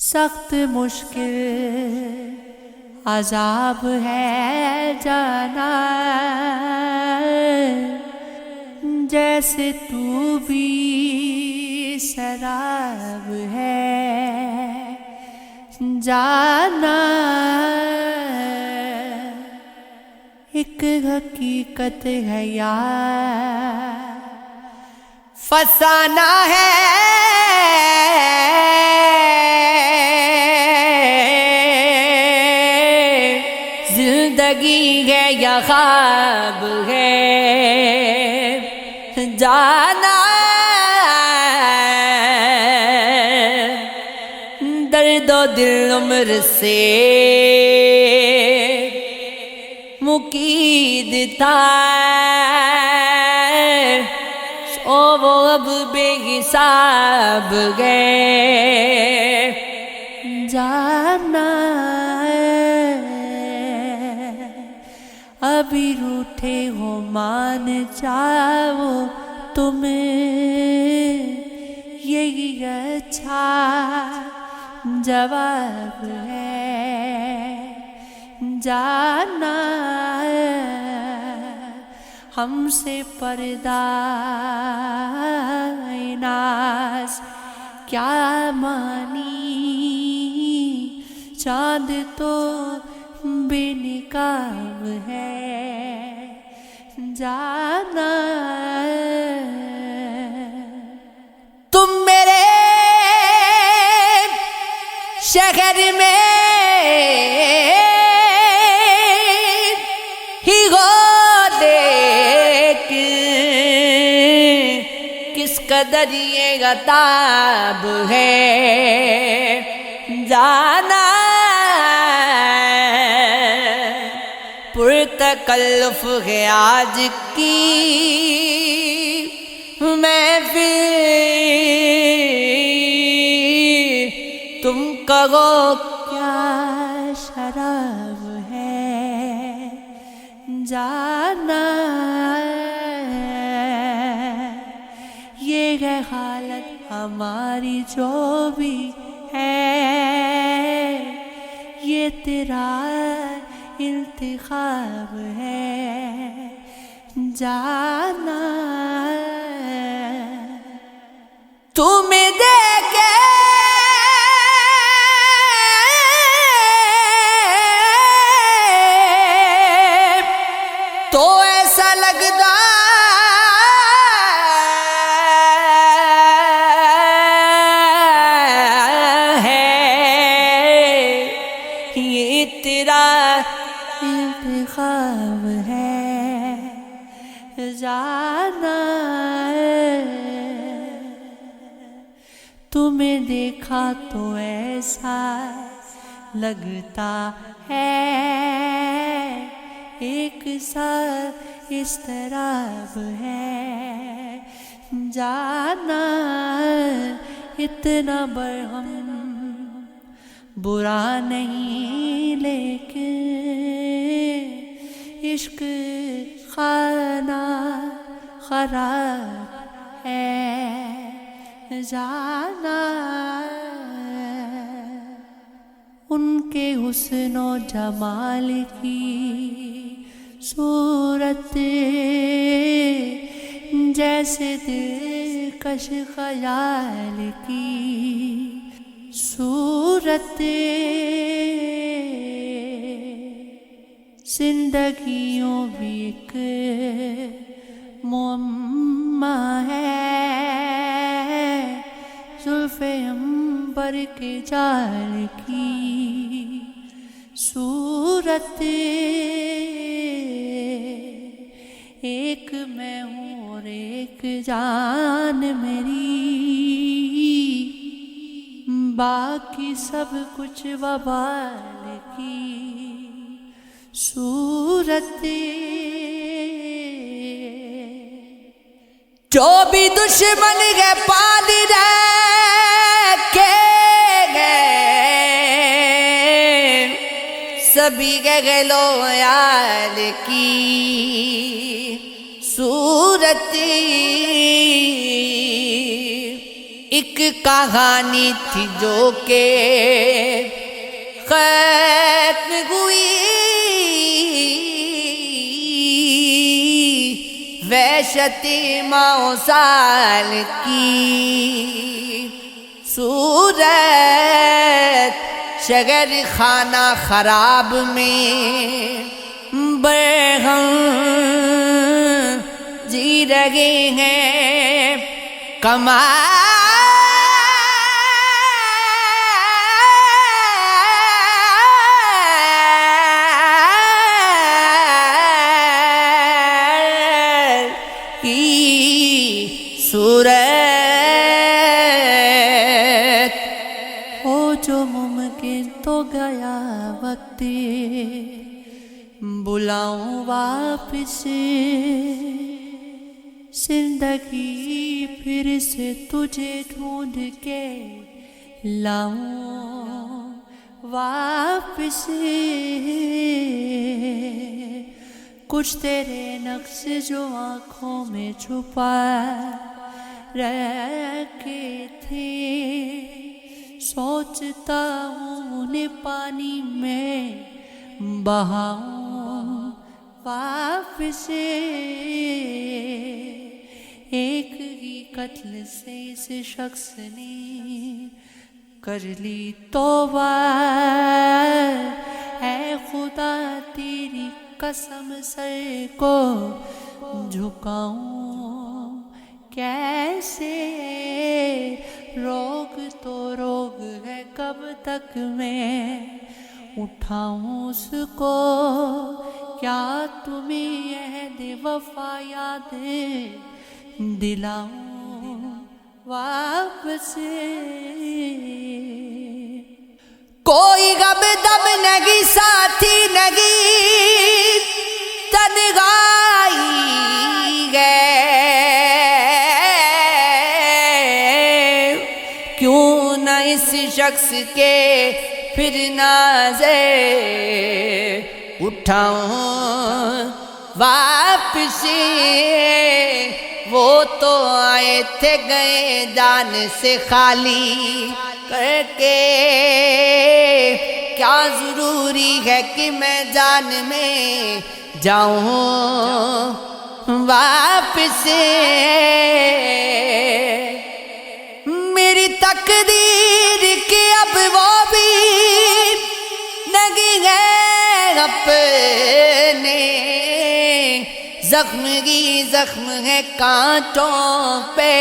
سخت مشکل عذاب ہے جانا، جیسے تو بھی سراب ہے جانا۔ ایک حقیقت ہے یار، فسانہ ہے زندگی ہے یا خواب ہے جانا۔ درد و دل عمر سے مقید تھا، سو وہ اب بے حساب گئے جانا۔ ابھی روٹھے ہو مان جاؤ تمہیں، یہی اچھا جواب ہے جانا۔ ہم سے پردہ ناز کیا مانی، چاند تو بے نقاب ہے جانا۔ تم میرے شہر میں ہی ہو، لیکن کس قدر یہ عتاب ہے جانا۔ پرتکلف ہے آج کی محفل، تم کہو کیا شراب ہے جانا۔ یہ ہے حالت ہماری جو بھی ہے، یہ تیرا انتخاب ہے جانا۔ تمہیں دیکھے تو ایسا لگتا تیرا انتخاب ہے جانا۔ تمہیں دیکھا تو ایسا لگتا ہے ایک سا اضطراب ہے جانا۔ اتنا برہم برا نہیں، لیکن عشق خانہ خراب ہے جانا۔ ان کے حسن و جمال کی صورت جیسے دلکش خیال کی صورت، زندگیوں بھی ایک معمہ ہے، زلف عنبر کے جال کی صورت۔ ایک میں ہوں اور ایک جان میری، باقی سب کچھ وبال کی صورت۔ جو بھی دشمن ہے پال رکھے گئے، سبھی گلو یار کی صورت۔ ایک کہانی تھی جو کہ ختم ہوئی وحشت ماؤ سال کی صورت، شہر خانہ خراب میں برہم جی رہے ہیں صورت ہو جو ممکن تو گیا وقت بلاؤں واپس زندگی پھر سے تجھے ڈھونڈ کے لاؤں واپس کچھ تیرے نقش جو آنکھوں میں چھپا رکھے تھے سوچتا ہوں انہیں پانی میں بہاؤں واپس ایک ہی قتل سے اس شخص نے کر لی توبہ اے خدا تیری قسم سر کو جھکاؤں کیسے روگ تو روگ ہے کب تک میں اٹھاؤں اس کو کیا تمہیں عہد وفا یاد دلاؤں واپس کوئی غم دم نہیں ساتھی نہیں تنہائی ہے کیوں نہ اس شخص کے پھر نازے اٹھاؤں واپس وہ تو آئے تھے گئے جان سے خالی کر کے کیا ضروری ہے کہ میں جان میں جاؤں واپس میری تقدیر کہ اب وہ بھی نہیں ہے اپنے زخم کی زخم ہے کانٹوں پہ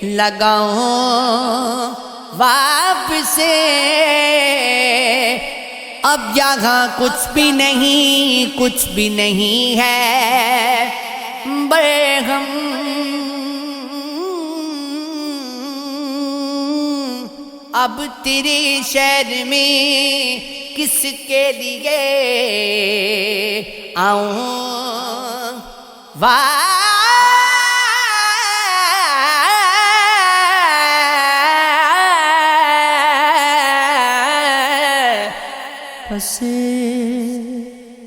لگاؤں واپس اب یہاں کچھ بھی نہیں ہے برہم اب تیرے شہر میں کس کے لیے آؤں واپس